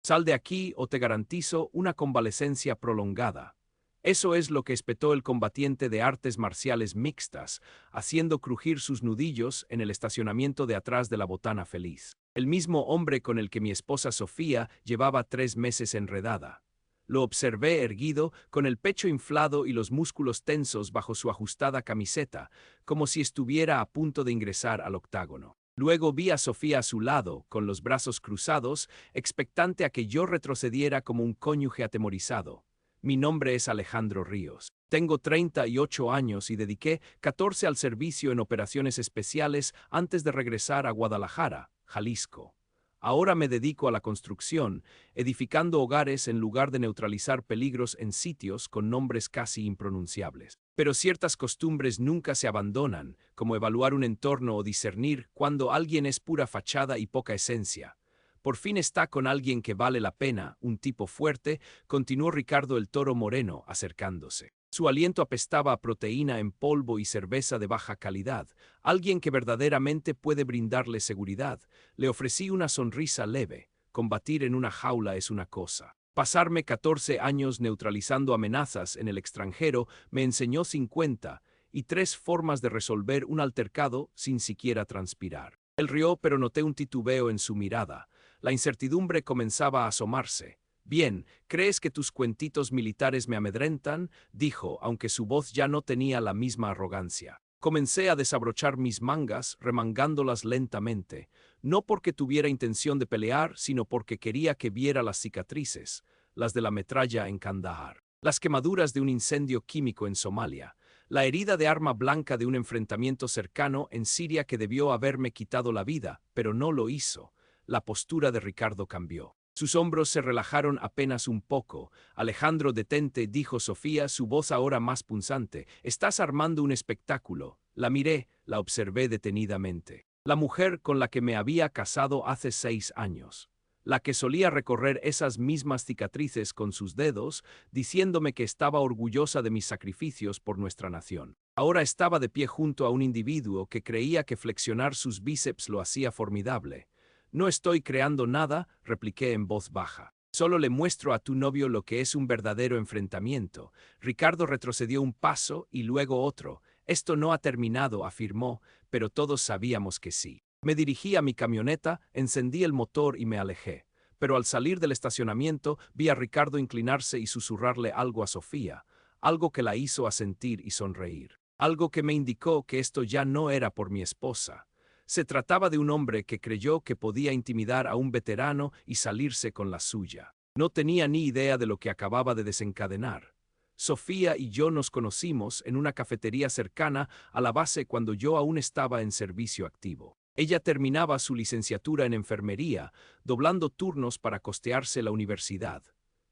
Sal de aquí o te garantizo una convalecencia prolongada. Eso es lo que espetó el combatiente de artes marciales mixtas, haciendo crujir sus nudillos en el estacionamiento de atrás de la Botana Feliz. El mismo hombre con el que mi esposa Sofía llevaba 3 meses enredada. Lo observé erguido, con el pecho inflado y los músculos tensos bajo su ajustada camiseta, como si estuviera a punto de ingresar al octágono. Luego vi a Sofía a su lado, con los brazos cruzados, expectante a que yo retrocediera como un cónyuge atemorizado. Mi nombre es Alejandro Ríos. Tengo 38 años y dediqué 14 al servicio en operaciones especiales antes de regresar a Guadalajara, Jalisco. Ahora me dedico a la construcción, edificando hogares en lugar de neutralizar peligros en sitios con nombres casi impronunciables. Pero ciertas costumbres nunca se abandonan, como evaluar un entorno o discernir cuando alguien es pura fachada y poca esencia. Por fin está con alguien que vale la pena, un tipo fuerte, continuó Ricardo el Toro Moreno, acercándose. Su aliento apestaba a proteína en polvo y cerveza de baja calidad. Alguien que verdaderamente puede brindarle seguridad. Le ofrecí una sonrisa leve. Combatir en una jaula es una cosa. Pasarme 14 años neutralizando amenazas en el extranjero me enseñó 50 y 3 formas de resolver un altercado sin siquiera transpirar. Él rió, pero noté un titubeo en su mirada. La incertidumbre comenzaba a asomarse. Bien, ¿crees que tus cuentitos militares me amedrentan?, dijo, aunque su voz ya no tenía la misma arrogancia. Comencé a desabrochar mis mangas, remangándolas lentamente, no porque tuviera intención de pelear, sino porque quería que viera las cicatrices, las de la metralla en Kandahar, las quemaduras de un incendio químico en Somalia, la herida de arma blanca de un enfrentamiento cercano en Siria que debió haberme quitado la vida, pero no lo hizo. La postura de Ricardo cambió. Sus hombros se relajaron apenas un poco. Alejandro, detente, dijo Sofía, su voz ahora más punzante. Estás armando un espectáculo. La miré, la observé detenidamente. La mujer con la que me había casado hace 6 años. La que solía recorrer esas mismas cicatrices con sus dedos, diciéndome que estaba orgullosa de mis sacrificios por nuestra nación. Ahora estaba de pie junto a un individuo que creía que flexionar sus bíceps lo hacía formidable. No estoy creando nada, repliqué en voz baja. Solo le muestro a tu novio lo que es un verdadero enfrentamiento. Ricardo retrocedió un paso y luego otro. Esto no ha terminado, afirmó, pero todos sabíamos que sí. Me dirigí a mi camioneta, encendí el motor y me alejé. Pero al salir del estacionamiento vi a Ricardo inclinarse y susurrarle algo a Sofía, algo que la hizo asentir y sonreír. Algo que me indicó que esto ya no era por mi esposa. Se trataba de un hombre que creyó que podía intimidar a un veterano y salirse con la suya. No tenía ni idea de lo que acababa de desencadenar. Sofía y yo nos conocimos en una cafetería cercana a la base cuando yo aún estaba en servicio activo. Ella terminaba su licenciatura en enfermería, doblando turnos para costearse la universidad.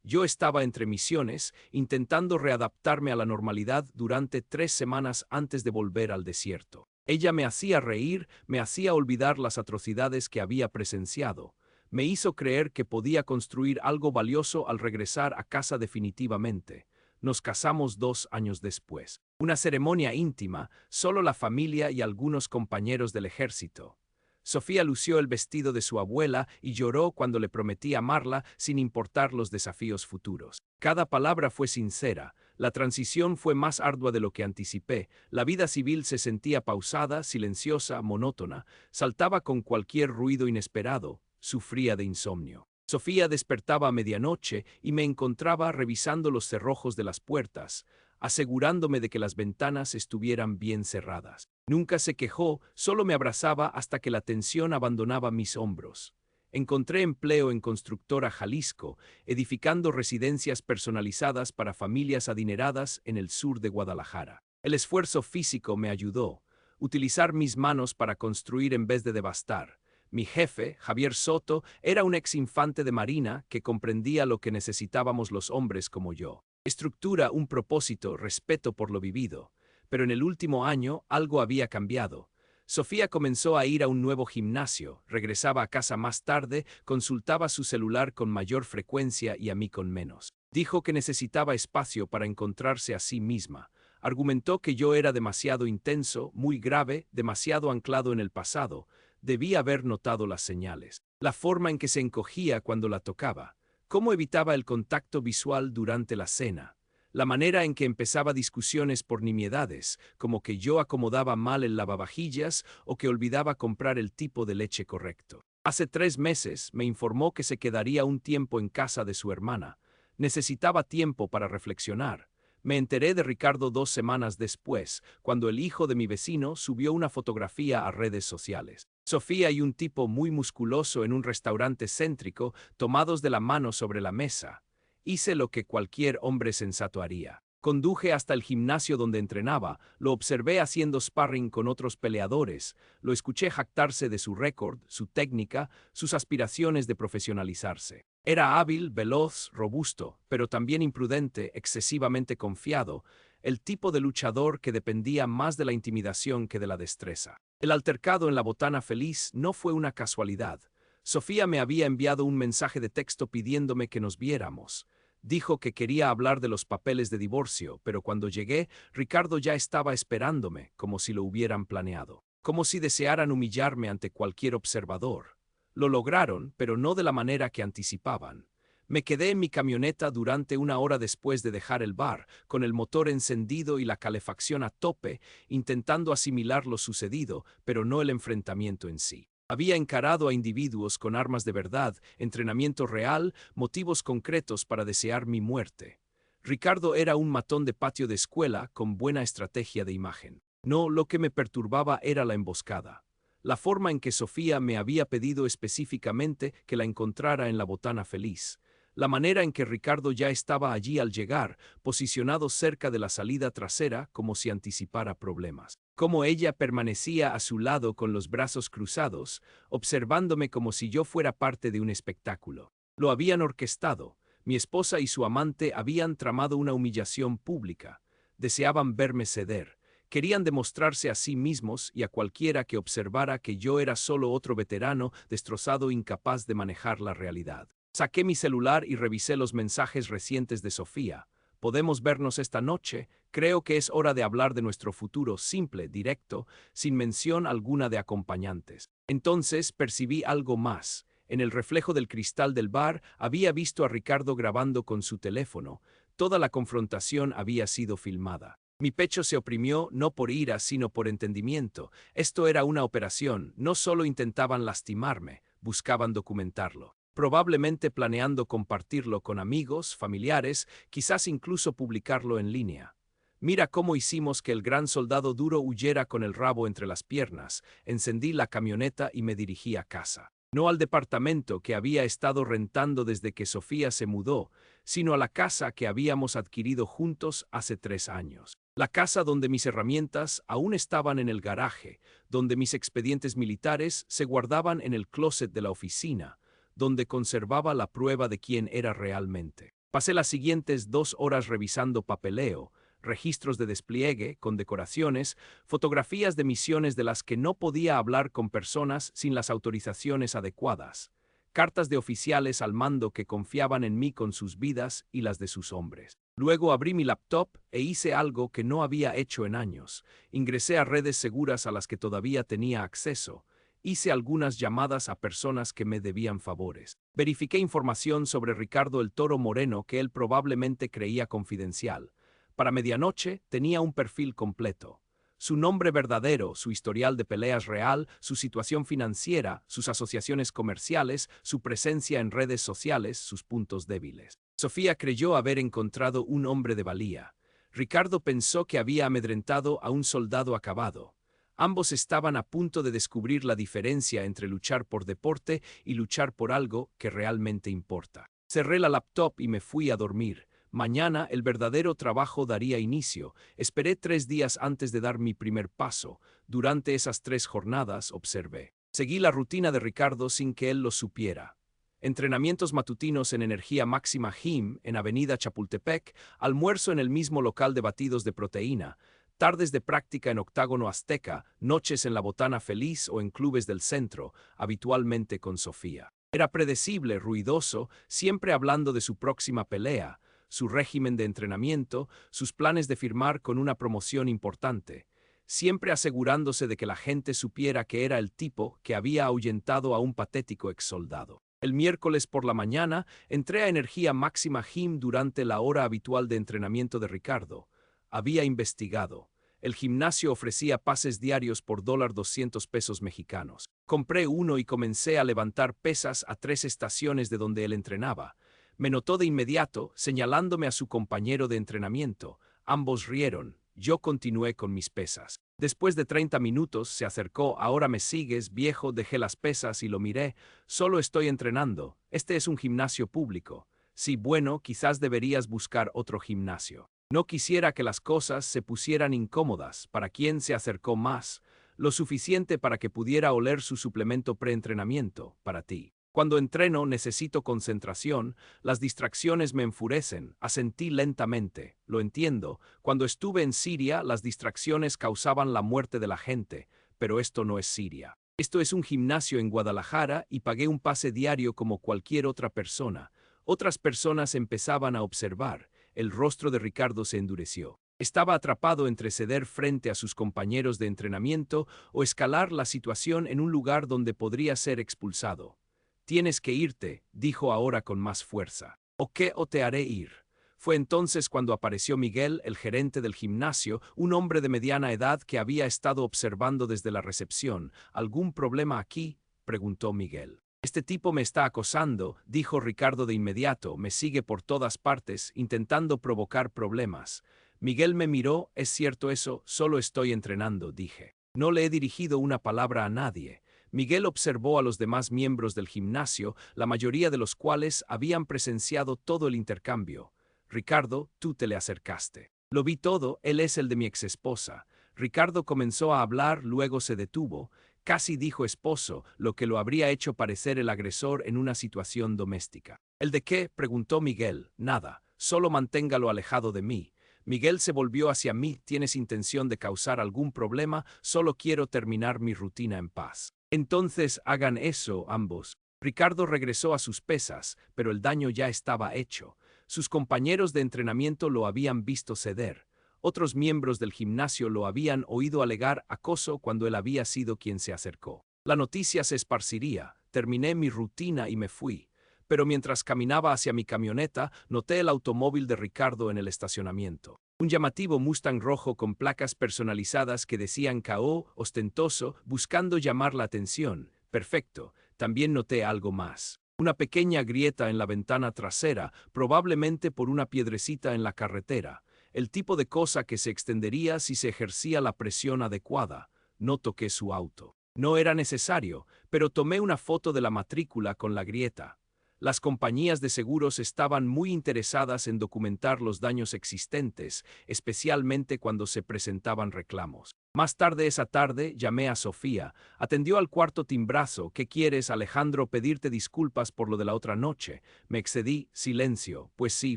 Yo estaba entre misiones, intentando readaptarme a la normalidad durante 3 semanas antes de volver al desierto. Ella me hacía reír, me hacía olvidar las atrocidades que había presenciado. Me hizo creer que podía construir algo valioso al regresar a casa definitivamente. Nos casamos 2 años después. Una ceremonia íntima, solo la familia y algunos compañeros del ejército. Sofía lució el vestido de su abuela y lloró cuando le prometí amarla sin importar los desafíos futuros. Cada palabra fue sincera. La transición fue más ardua de lo que anticipé. La vida civil se sentía pausada, silenciosa, monótona. Saltaba con cualquier ruido inesperado. Sufría de insomnio. Sofía despertaba a medianoche y me encontraba revisando los cerrojos de las puertas, asegurándome de que las ventanas estuvieran bien cerradas. Nunca se quejó, solo me abrazaba hasta que la tensión abandonaba mis hombros. Encontré empleo en Constructora Jalisco, edificando residencias personalizadas para familias adineradas en el sur de Guadalajara. El esfuerzo físico me ayudó. Utilizar mis manos para construir en vez de devastar. Mi jefe, Javier Soto, era un ex infante de marina que comprendía lo que necesitábamos los hombres como yo. Estructura, un propósito, respeto por lo vivido. Pero en el último año algo había cambiado. Sofía comenzó a ir a un nuevo gimnasio, regresaba a casa más tarde, consultaba su celular con mayor frecuencia y a mí con menos. Dijo que necesitaba espacio para encontrarse a sí misma. Argumentó que yo era demasiado intenso, muy grave, demasiado anclado en el pasado. Debí haber notado las señales. La forma en que se encogía cuando la tocaba. Cómo evitaba el contacto visual durante la cena. La manera en que empezaba discusiones por nimiedades, como que yo acomodaba mal el lavavajillas o que olvidaba comprar el tipo de leche correcto. Hace 3 meses me informó que se quedaría un tiempo en casa de su hermana. Necesitaba tiempo para reflexionar. Me enteré de Ricardo 2 semanas después, cuando el hijo de mi vecino subió una fotografía a redes sociales. Sofía y un tipo muy musculoso en un restaurante céntrico, tomados de la mano sobre la mesa. Hice lo que cualquier hombre sensato haría. Conduje hasta el gimnasio donde entrenaba, lo observé haciendo sparring con otros peleadores, lo escuché jactarse de su récord, su técnica, sus aspiraciones de profesionalizarse. Era hábil, veloz, robusto, pero también imprudente, excesivamente confiado, el tipo de luchador que dependía más de la intimidación que de la destreza. El altercado en la Botana Feliz no fue una casualidad. Sofía me había enviado un mensaje de texto pidiéndome que nos viéramos. Dijo que quería hablar de los papeles de divorcio, pero cuando llegué, Ricardo ya estaba esperándome, como si lo hubieran planeado. Como si desearan humillarme ante cualquier observador. Lo lograron, pero no de la manera que anticipaban. Me quedé en mi camioneta durante 1 hora después de dejar el bar, con el motor encendido y la calefacción a tope, intentando asimilar lo sucedido, pero no el enfrentamiento en sí. Había encarado a individuos con armas de verdad, entrenamiento real, motivos concretos para desear mi muerte. Ricardo era un matón de patio de escuela con buena estrategia de imagen. No, lo que me perturbaba era la emboscada. La forma en que Sofía me había pedido específicamente que la encontrara en la Botana Feliz. La manera en que Ricardo ya estaba allí al llegar, posicionado cerca de la salida trasera como si anticipara problemas. Cómo ella permanecía a su lado con los brazos cruzados, observándome como si yo fuera parte de un espectáculo. Lo habían orquestado. Mi esposa y su amante habían tramado una humillación pública. Deseaban verme ceder. Querían demostrarse a sí mismos y a cualquiera que observara que yo era solo otro veterano destrozado incapaz de manejar la realidad. Saqué mi celular y revisé los mensajes recientes de Sofía. Podemos vernos esta noche. Creo que es hora de hablar de nuestro futuro simple, directo, sin mención alguna de acompañantes. Entonces percibí algo más. En el reflejo del cristal del bar había visto a Ricardo grabando con su teléfono. Toda la confrontación había sido filmada. Mi pecho se oprimió no por ira, sino por entendimiento. Esto era una operación. No solo intentaban lastimarme, buscaban documentarlo. Probablemente planeando compartirlo con amigos, familiares, quizás incluso publicarlo en línea. Mira cómo hicimos que el gran soldado duro huyera con el rabo entre las piernas. Encendí la camioneta y me dirigí a casa. No al departamento que había estado rentando desde que Sofía se mudó, sino a la casa que habíamos adquirido juntos hace 3 años. La casa donde mis herramientas aún estaban en el garaje, donde mis expedientes militares se guardaban en el closet de la oficina, donde conservaba la prueba de quién era realmente. Pasé las siguientes 2 horas revisando papeleo, registros de despliegue, condecoraciones, fotografías de misiones de las que no podía hablar con personas sin las autorizaciones adecuadas, cartas de oficiales al mando que confiaban en mí con sus vidas y las de sus hombres. Luego abrí mi laptop e hice algo que no había hecho en años. Ingresé a redes seguras a las que todavía tenía acceso. Hice algunas llamadas a personas que me debían favores. Verifiqué información sobre Ricardo el Toro Moreno que él probablemente creía confidencial. Para medianoche tenía un perfil completo. Su nombre verdadero, su historial de peleas real, su situación financiera, sus asociaciones comerciales, su presencia en redes sociales, sus puntos débiles. Sofía creyó haber encontrado un hombre de valía. Ricardo pensó que había amedrentado a un soldado acabado. Ambos estaban a punto de descubrir la diferencia entre luchar por deporte y luchar por algo que realmente importa. Cerré la laptop y me fui a dormir. Mañana el verdadero trabajo daría inicio. Esperé 3 días antes de dar mi primer paso. Durante esas 3 jornadas observé. Seguí la rutina de Ricardo sin que él lo supiera. Entrenamientos matutinos en Energía Máxima Gym en Avenida Chapultepec, almuerzo en el mismo local de batidos de proteína, tardes de práctica en Octágono Azteca, noches en la Botana Feliz o en clubes del centro, habitualmente con Sofía. Era predecible, ruidoso, siempre hablando de su próxima pelea, su régimen de entrenamiento, sus planes de firmar con una promoción importante, siempre asegurándose de que la gente supiera que era el tipo que había ahuyentado a un patético exsoldado. El miércoles por la mañana entré a Energía Máxima Gym durante la hora habitual de entrenamiento de Ricardo. Había investigado. El gimnasio ofrecía pases diarios por $200 mexicanos. Compré uno y comencé a levantar pesas a 3 estaciones de donde él entrenaba. Me notó de inmediato, señalándome a su compañero de entrenamiento. Ambos rieron. Yo continué con mis pesas. Después de 30 minutos se acercó. «¿Ahora me sigues, viejo?» Dejé las pesas y lo miré. «Solo estoy entrenando. Este es un gimnasio público». «Sí, bueno, quizás deberías buscar otro gimnasio». No quisiera que las cosas se pusieran incómodas. ¿Para quién se acercó más? Lo suficiente para que pudiera oler su suplemento preentrenamiento. Para ti. Cuando entreno necesito concentración, las distracciones me enfurecen. Asentí lentamente. Lo entiendo. Cuando estuve en Siria, las distracciones causaban la muerte de la gente, pero esto no es Siria. Esto es un gimnasio en Guadalajara y pagué un pase diario como cualquier otra persona. Otras personas empezaban a observar. El rostro de Ricardo se endureció. Estaba atrapado entre ceder frente a sus compañeros de entrenamiento o escalar la situación en un lugar donde podría ser expulsado. «Tienes que irte», dijo ahora con más fuerza. «¿O qué o te haré ir?» Fue entonces cuando apareció Miguel, el gerente del gimnasio, un hombre de mediana edad que había estado observando desde la recepción. «¿Algún problema aquí?», preguntó Miguel. «Este tipo me está acosando», dijo Ricardo de inmediato. «Me sigue por todas partes, intentando provocar problemas». Miguel me miró. «¿Es cierto eso? Solo estoy entrenando», dije. No le he dirigido una palabra a nadie. Miguel observó a los demás miembros del gimnasio, la mayoría de los cuales habían presenciado todo el intercambio. «Ricardo, tú te le acercaste». «Lo vi todo, él es el de mi exesposa». Ricardo comenzó a hablar, luego se detuvo. Casi dijo esposo, lo que lo habría hecho parecer el agresor en una situación doméstica. «¿El de qué?», preguntó Miguel. «Nada, solo manténgalo alejado de mí». Miguel se volvió hacia mí. «¿Tienes intención de causar algún problema? Solo quiero terminar mi rutina en paz». «Entonces hagan eso ambos». Ricardo regresó a sus pesas, pero el daño ya estaba hecho. Sus compañeros de entrenamiento lo habían visto ceder. Otros miembros del gimnasio lo habían oído alegar acoso cuando él había sido quien se acercó. La noticia se esparciría. Terminé mi rutina y me fui. Pero mientras caminaba hacia mi camioneta, noté el automóvil de Ricardo en el estacionamiento. Un llamativo Mustang rojo con placas personalizadas que decían KO, ostentoso, buscando llamar la atención. Perfecto. También noté algo más. Una pequeña grieta en la ventana trasera, probablemente por una piedrecita en la carretera. El tipo de cosa que se extendería si se ejercía la presión adecuada. No toqué su auto. No era necesario, pero tomé una foto de la matrícula con la grieta. Las compañías de seguros estaban muy interesadas en documentar los daños existentes, especialmente cuando se presentaban reclamos. Más tarde esa tarde llamé a Sofía. Atendió al cuarto timbrazo. «¿Qué quieres, Alejandro?» «Pedirte disculpas por lo de la otra noche». Me excedí. Silencio. «Pues sí,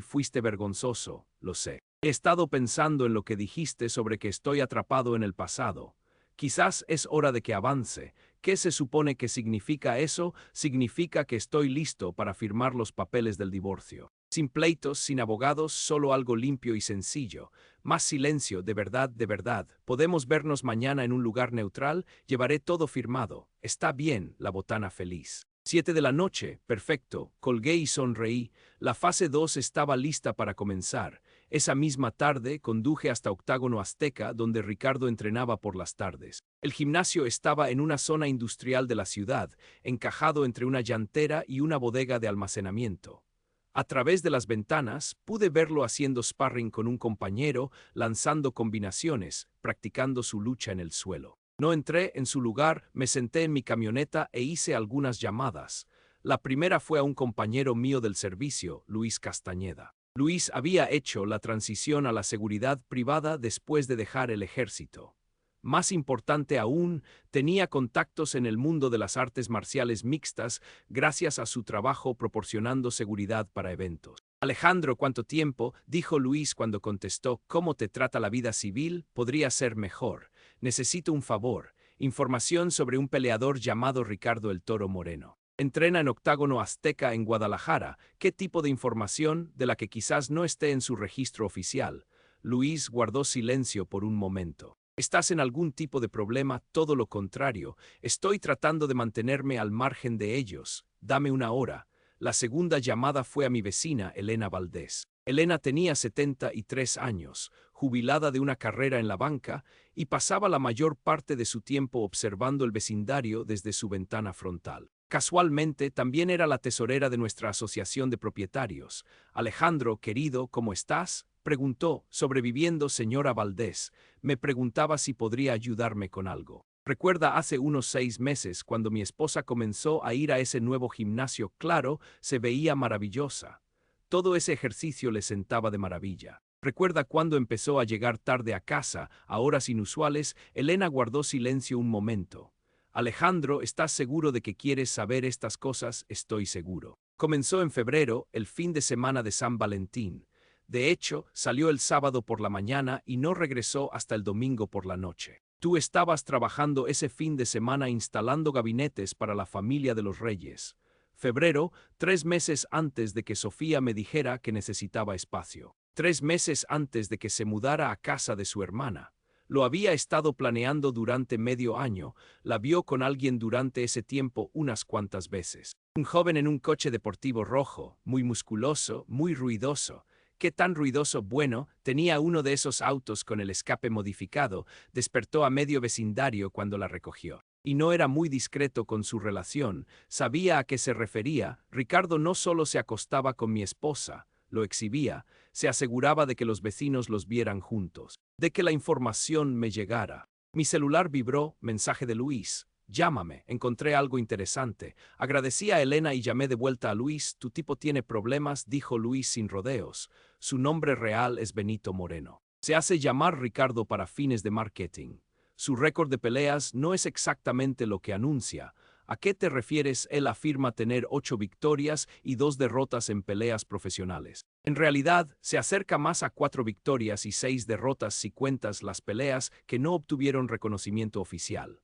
fuiste vergonzoso, lo sé. He estado pensando en lo que dijiste sobre que estoy atrapado en el pasado. Quizás es hora de que avance». ¿Qué se supone que significa eso? Significa que estoy listo para firmar los papeles del divorcio. Sin pleitos, sin abogados, solo algo limpio y sencillo. Más silencio, de verdad, de verdad. ¿Podemos vernos mañana en un lugar neutral? Llevaré todo firmado. Está bien, la botana feliz. 7 de la noche, perfecto. Colgué y sonreí. La fase 2 estaba lista para comenzar. Esa misma tarde conduje hasta Octágono Azteca, donde Ricardo entrenaba por las tardes. El gimnasio estaba en una zona industrial de la ciudad, encajado entre una llantera y una bodega de almacenamiento. A través de las ventanas pude verlo haciendo sparring con un compañero, lanzando combinaciones, practicando su lucha en el suelo. No entré en su lugar, me senté en mi camioneta e hice algunas llamadas. La primera fue a un compañero mío del servicio, Luis Castañeda. Luis había hecho la transición a la seguridad privada después de dejar el ejército. Más importante aún, tenía contactos en el mundo de las artes marciales mixtas gracias a su trabajo proporcionando seguridad para eventos. «Alejandro, ¿cuánto tiempo?», dijo Luis cuando contestó. «¿Cómo te trata la vida civil? Podría ser mejor. Necesito un favor. Información sobre un peleador llamado Ricardo el Toro Moreno. Entrena en Octágono Azteca en Guadalajara. ¿Qué tipo de información? De la que quizás no esté en su registro oficial». Luis guardó silencio por un momento. ¿Estás en algún tipo de problema? Todo lo contrario. Estoy tratando de mantenerme al margen de ellos. Dame una hora. La segunda llamada fue a mi vecina, Elena Valdés. Elena tenía 73 años, jubilada de una carrera en la banca, y pasaba la mayor parte de su tiempo observando el vecindario desde su ventana frontal. Casualmente, también era la tesorera de nuestra asociación de propietarios. Alejandro, querido, ¿cómo estás?, preguntó, sobreviviendo, señora Valdés. Me preguntaba si podría ayudarme con algo. Recuerda hace unos 6 meses cuando mi esposa comenzó a ir a ese nuevo gimnasio. Claro, se veía maravillosa. Todo ese ejercicio le sentaba de maravilla. Recuerda cuando empezó a llegar tarde a casa, a horas inusuales. Elena guardó silencio un momento. Alejandro, ¿estás seguro de que quieres saber estas cosas? Estoy seguro. Comenzó en febrero, el fin de semana de San Valentín. De hecho, salió el sábado por la mañana y no regresó hasta el domingo por la noche. Tú estabas trabajando ese fin de semana instalando gabinetes para la familia de los Reyes. Febrero, 3 meses antes de que Sofía me dijera que necesitaba espacio. 3 meses antes de que se mudara a casa de su hermana. Lo había estado planeando durante medio año. La vio con alguien durante ese tiempo unas cuantas veces. Un joven en un coche deportivo rojo, muy musculoso, muy ruidoso. ¿Qué tan ruidoso? Bueno, tenía uno de esos autos con el escape modificado. Despertó a medio vecindario cuando la recogió. Y no era muy discreto con su relación. Sabía a qué se refería. Ricardo no solo se acostaba con mi esposa, lo exhibía, se aseguraba de que los vecinos los vieran juntos, de que la información me llegara. Mi celular vibró, mensaje de Luis. Llámame, encontré algo interesante. Agradecí a Elena y llamé de vuelta a Luis. Tu tipo tiene problemas, dijo Luis sin rodeos. Su nombre real es Benito Moreno. Se hace llamar Ricardo para fines de marketing. Su récord de peleas no es exactamente lo que anuncia. ¿A qué te refieres? Él afirma tener 8 victorias y 2 derrotas en peleas profesionales. En realidad, se acerca más a 4 victorias y 6 derrotas si cuentas las peleas que no obtuvieron reconocimiento oficial.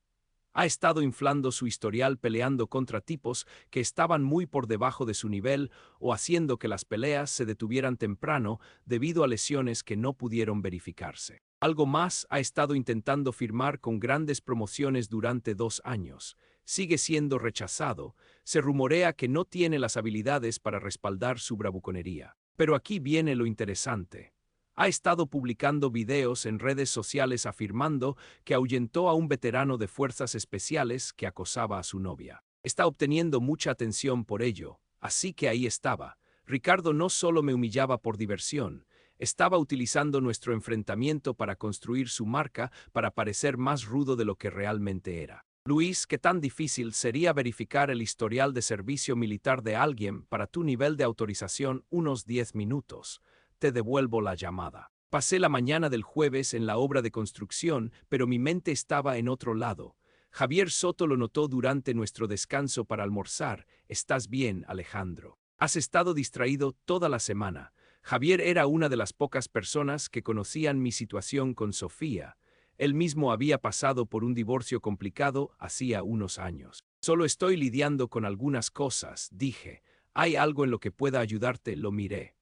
Ha estado inflando su historial peleando contra tipos que estaban muy por debajo de su nivel o haciendo que las peleas se detuvieran temprano debido a lesiones que no pudieron verificarse. Algo más, ha estado intentando firmar con grandes promociones durante 2 años. Sigue siendo rechazado. Se rumorea que no tiene las habilidades para respaldar su bravuconería. Pero aquí viene lo interesante. Ha estado publicando videos en redes sociales afirmando que ahuyentó a un veterano de fuerzas especiales que acosaba a su novia. Está obteniendo mucha atención por ello, así que ahí estaba. Ricardo no solo me humillaba por diversión, estaba utilizando nuestro enfrentamiento para construir su marca para parecer más rudo de lo que realmente era. Luis, ¿qué tan difícil sería verificar el historial de servicio militar de alguien para tu nivel de autorización? Unos 10 minutos. Te devuelvo la llamada. Pasé la mañana del jueves en la obra de construcción, pero mi mente estaba en otro lado. Javier Soto lo notó durante nuestro descanso para almorzar. ¿Estás bien, Alejandro? Has estado distraído toda la semana. Javier era una de las pocas personas que conocían mi situación con Sofía. Él mismo había pasado por un divorcio complicado hacía unos años. Solo estoy lidiando con algunas cosas, dije. ¿Hay algo en lo que pueda ayudarte? Lo miré.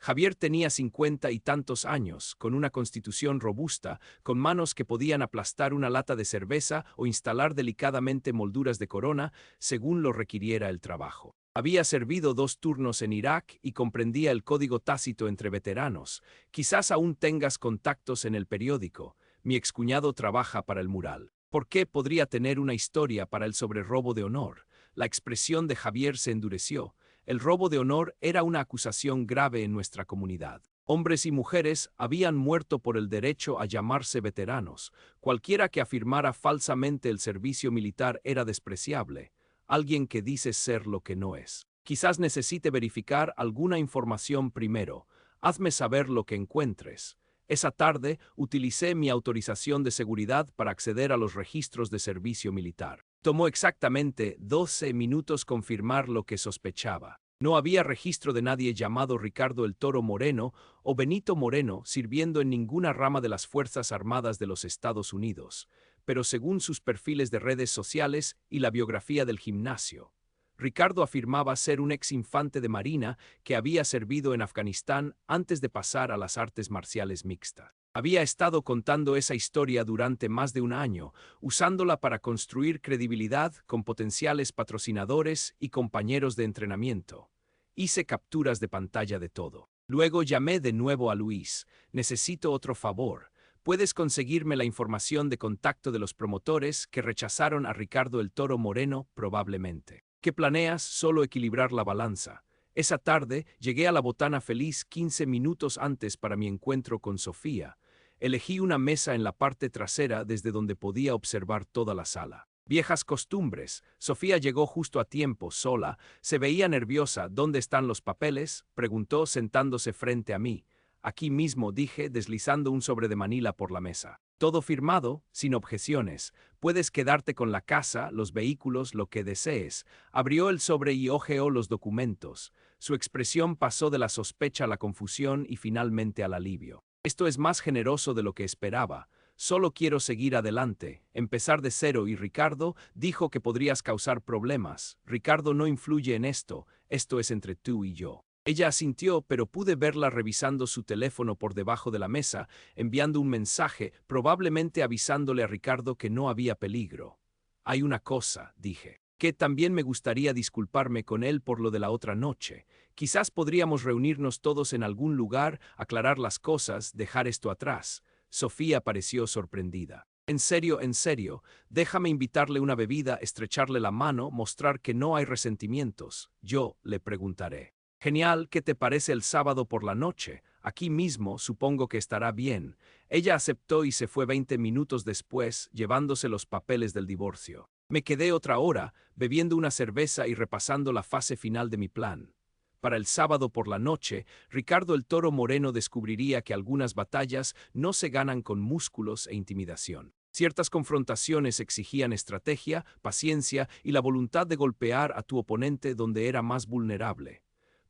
Javier tenía 50 y tantos años, con una constitución robusta, con manos que podían aplastar una lata de cerveza o instalar delicadamente molduras de corona, según lo requiriera el trabajo. Había servido 2 turnos en Irak y comprendía el código tácito entre veteranos. Quizás aún tengas contactos en el periódico. Mi excuñado trabaja para el Mural. ¿Por qué podría tener una historia para él sobre robo de honor? La expresión de Javier se endureció. El robo de honor era una acusación grave en nuestra comunidad. Hombres y mujeres habían muerto por el derecho a llamarse veteranos. Cualquiera que afirmara falsamente el servicio militar era despreciable. Alguien que dice ser lo que no es. Quizás necesite verificar alguna información primero. Hazme saber lo que encuentres. Esa tarde utilicé mi autorización de seguridad para acceder a los registros de servicio militar. Tomó exactamente 12 minutos confirmar lo que sospechaba. No había registro de nadie llamado Ricardo el Toro Moreno o Benito Moreno sirviendo en ninguna rama de las Fuerzas Armadas de los Estados Unidos, pero según sus perfiles de redes sociales y la biografía del gimnasio, Ricardo afirmaba ser un ex infante de marina que había servido en Afganistán antes de pasar a las artes marciales mixtas. Había estado contando esa historia durante más de un año, usándola para construir credibilidad con potenciales patrocinadores y compañeros de entrenamiento. Hice capturas de pantalla de todo. Luego llamé de nuevo a Luis. Necesito otro favor. ¿Puedes conseguirme la información de contacto de los promotores que rechazaron a Ricardo el Toro Moreno probablemente? ¿Qué planeas? Solo equilibrar la balanza. Esa tarde llegué a la Botana Feliz 15 minutos antes para mi encuentro con Sofía. Elegí una mesa en la parte trasera desde donde podía observar toda la sala. Viejas costumbres. Sofía llegó justo a tiempo, sola. Se veía nerviosa. ¿Dónde están los papeles?, preguntó sentándose frente a mí. Aquí mismo, dije, deslizando un sobre de Manila por la mesa. Todo firmado, sin objeciones. Puedes quedarte con la casa, los vehículos, lo que desees. Abrió el sobre y hojeó los documentos. Su expresión pasó de la sospecha a la confusión y finalmente al alivio. Esto es más generoso de lo que esperaba. Solo quiero seguir adelante, empezar de cero y Ricardo dijo que podrías causar problemas. Ricardo no influye en esto, esto es entre tú y yo. Ella asintió, pero pude verla revisando su teléfono por debajo de la mesa, enviando un mensaje, probablemente avisándole a Ricardo que no había peligro. Hay una cosa, dije, que también me gustaría disculparme con él por lo de la otra noche. Quizás podríamos reunirnos todos en algún lugar, aclarar las cosas, dejar esto atrás. Sofía pareció sorprendida. En serio, déjame invitarle una bebida, estrecharle la mano, mostrar que no hay resentimientos. Yo le preguntaré. Genial, ¿qué te parece el sábado por la noche? Aquí mismo, supongo que estará bien. Ella aceptó y se fue 20 minutos después, llevándose los papeles del divorcio. Me quedé otra hora, bebiendo una cerveza y repasando la fase final de mi plan. Para el sábado por la noche, Ricardo el Toro Moreno descubriría que algunas batallas no se ganan con músculos e intimidación. Ciertas confrontaciones exigían estrategia, paciencia y la voluntad de golpear a tu oponente donde era más vulnerable.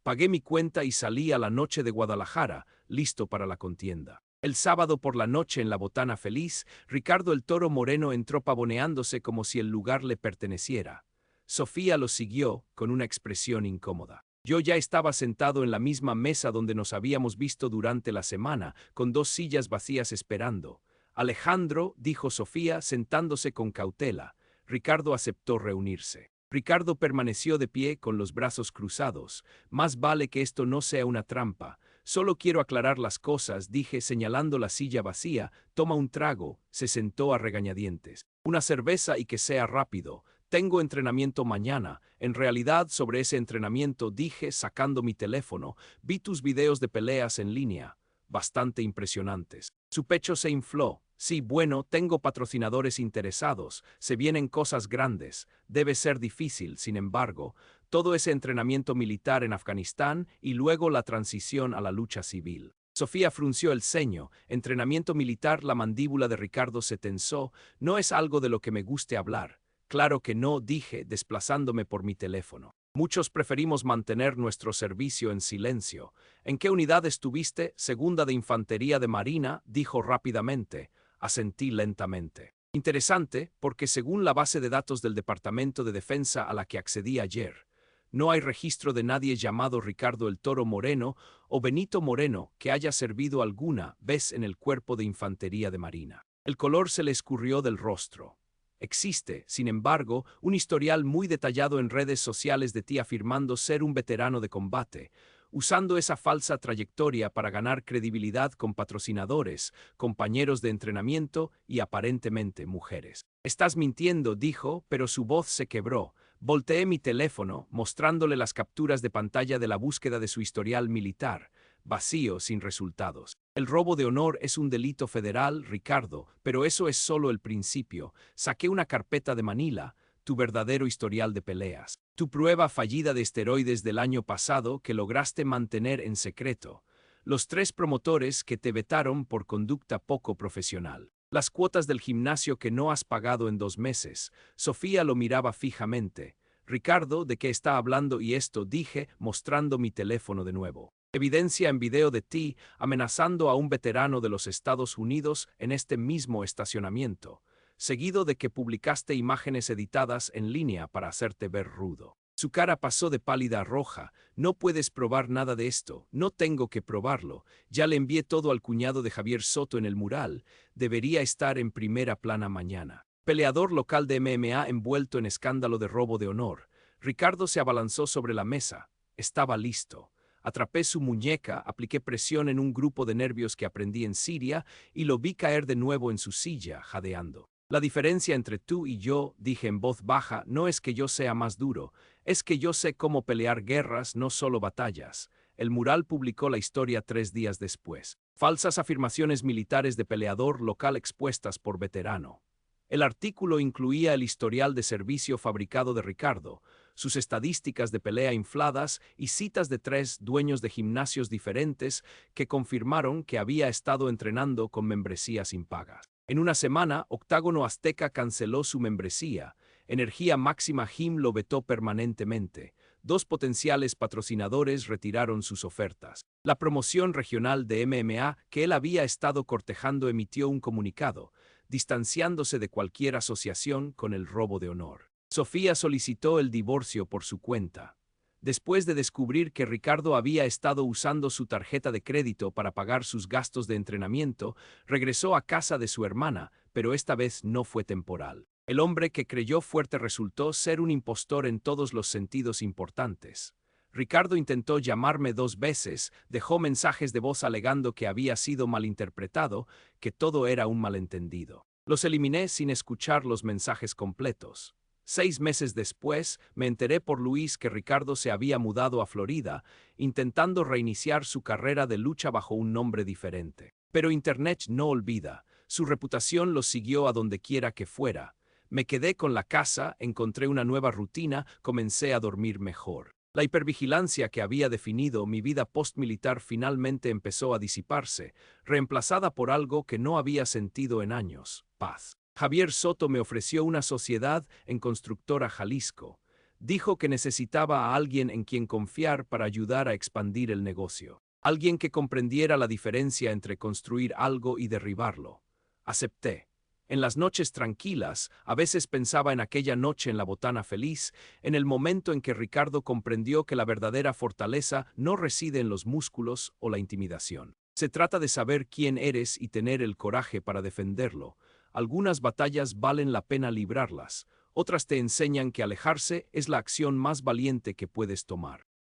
Pagué mi cuenta y salí a la noche de Guadalajara, listo para la contienda. El sábado por la noche en la Botana Feliz, Ricardo el Toro Moreno entró pavoneándose como si el lugar le perteneciera. Sofía lo siguió con una expresión incómoda. Yo ya estaba sentado en la misma mesa donde nos habíamos visto durante la semana, con 2 sillas vacías esperando. Alejandro, dijo Sofía, sentándose con cautela. Ricardo aceptó reunirse. Ricardo permaneció de pie con los brazos cruzados. Más vale que esto no sea una trampa. Solo quiero aclarar las cosas, dije señalando la silla vacía. Toma un trago. Se sentó a regañadientes. Una cerveza y que sea rápido. Tengo entrenamiento mañana. En realidad, sobre ese entrenamiento dije sacando mi teléfono. Vi tus videos de peleas en línea. Bastante impresionantes. Su pecho se infló. Sí, bueno, tengo patrocinadores interesados. Se vienen cosas grandes. Debe ser difícil, sin embargo. Todo ese entrenamiento militar en Afganistán y luego la transición a la lucha civil. Sofía frunció el ceño. Entrenamiento militar, la mandíbula de Ricardo se tensó. No es algo de lo que me guste hablar. Claro que no, dije, desplazándome por mi teléfono. Muchos preferimos mantener nuestro servicio en silencio. ¿En qué unidad estuviste? Segunda de Infantería de Marina, dijo rápidamente. Asentí lentamente. Interesante, porque según la base de datos del Departamento de Defensa a la que accedí ayer, no hay registro de nadie llamado Ricardo el Toro Moreno o Benito Moreno que haya servido alguna vez en el Cuerpo de Infantería de Marina. El color se le escurrió del rostro. Existe, sin embargo, un historial muy detallado en redes sociales de ti afirmando ser un veterano de combate, usando esa falsa trayectoria para ganar credibilidad con patrocinadores, compañeros de entrenamiento y aparentemente mujeres. Estás mintiendo, dijo, pero su voz se quebró. Volteé mi teléfono, mostrándole las capturas de pantalla de la búsqueda de su historial militar. Vacío, sin resultados. El robo de honor es un delito federal, Ricardo, pero eso es solo el principio. Saqué una carpeta de Manila, tu verdadero historial de peleas. Tu prueba fallida de esteroides del año pasado que lograste mantener en secreto. Los 3 promotores que te vetaron por conducta poco profesional. Las cuotas del gimnasio que no has pagado en 2 meses. Sofía lo miraba fijamente. Ricardo, ¿de qué está hablando? Y esto dije, mostrando mi teléfono de nuevo. Evidencia en video de ti amenazando a un veterano de los Estados Unidos en este mismo estacionamiento, seguido de que publicaste imágenes editadas en línea para hacerte ver rudo. Su cara pasó de pálida a roja. No puedes probar nada de esto. No tengo que probarlo. Ya le envié todo al cuñado de Javier Soto en el mural. Debería estar en primera plana mañana. Peleador local de MMA envuelto en escándalo de robo de honor. Ricardo se abalanzó sobre la mesa. Estaba listo. Atrapé su muñeca, apliqué presión en un grupo de nervios que aprendí en Siria y lo vi caer de nuevo en su silla, jadeando. La diferencia entre tú y yo, dije en voz baja, no es que yo sea más duro, es que yo sé cómo pelear guerras, no solo batallas. El mural publicó la historia 3 días después. Falsas afirmaciones militares de peleador local expuestas por veterano. El artículo incluía el historial de servicio fabricado de Ricardo, sus estadísticas de pelea infladas y citas de 3 dueños de gimnasios diferentes que confirmaron que había estado entrenando con membresías impagas. En una semana, Octágono Azteca canceló su membresía. Energía Máxima Gym lo vetó permanentemente. 2 potenciales patrocinadores retiraron sus ofertas. La promoción regional de MMA que él había estado cortejando emitió un comunicado, distanciándose de cualquier asociación con el robo de honor. Sofía solicitó el divorcio por su cuenta. Después de descubrir que Ricardo había estado usando su tarjeta de crédito para pagar sus gastos de entrenamiento, regresó a casa de su hermana, pero esta vez no fue temporal. El hombre que creyó fuerte resultó ser un impostor en todos los sentidos importantes. Ricardo intentó llamarme 2 veces, dejó mensajes de voz alegando que había sido malinterpretado, que todo era un malentendido. Los eliminé sin escuchar los mensajes completos. 6 meses después, me enteré por Luis que Ricardo se había mudado a Florida, intentando reiniciar su carrera de lucha bajo un nombre diferente. Pero Internet no olvida, su reputación lo siguió a donde quiera que fuera. Me quedé con la casa, encontré una nueva rutina, comencé a dormir mejor. La hipervigilancia que había definido mi vida postmilitar finalmente empezó a disiparse, reemplazada por algo que no había sentido en años: paz. Javier Soto me ofreció una sociedad en Constructora Jalisco. Dijo que necesitaba a alguien en quien confiar para ayudar a expandir el negocio. Alguien que comprendiera la diferencia entre construir algo y derribarlo. Acepté. En las noches tranquilas, a veces pensaba en aquella noche en la Botana Feliz, en el momento en que Ricardo comprendió que la verdadera fortaleza no reside en los músculos o la intimidación. Se trata de saber quién eres y tener el coraje para defenderlo. Algunas batallas valen la pena librarlas, otras te enseñan que alejarse es la acción más valiente que puedes tomar.